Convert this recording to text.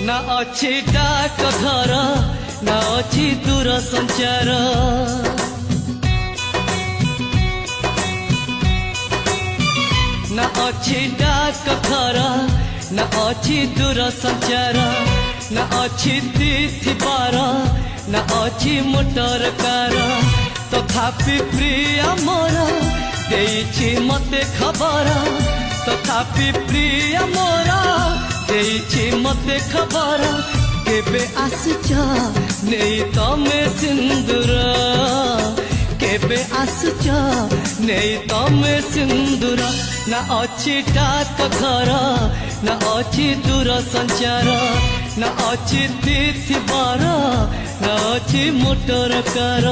ना अच्छी डाक घर ना अच्छी दूर संचार ना अच्छी डाक घर ना अच्छी दूर संचार ना अच्छी तिथि बार ना अच्छी मोटर कार तथापि प्रिय मोर देइछि मते खबर तथापि प्रिय मोर देइछि मते खबर केबे आसुच नेई तमे सिंदूर केबे आसुच नेई तमे सिंदूर ना अच्छी डाक घर ना अच्छी दूर संचार ना अच्छी तिथि बार ना अच्छी मोटर कार।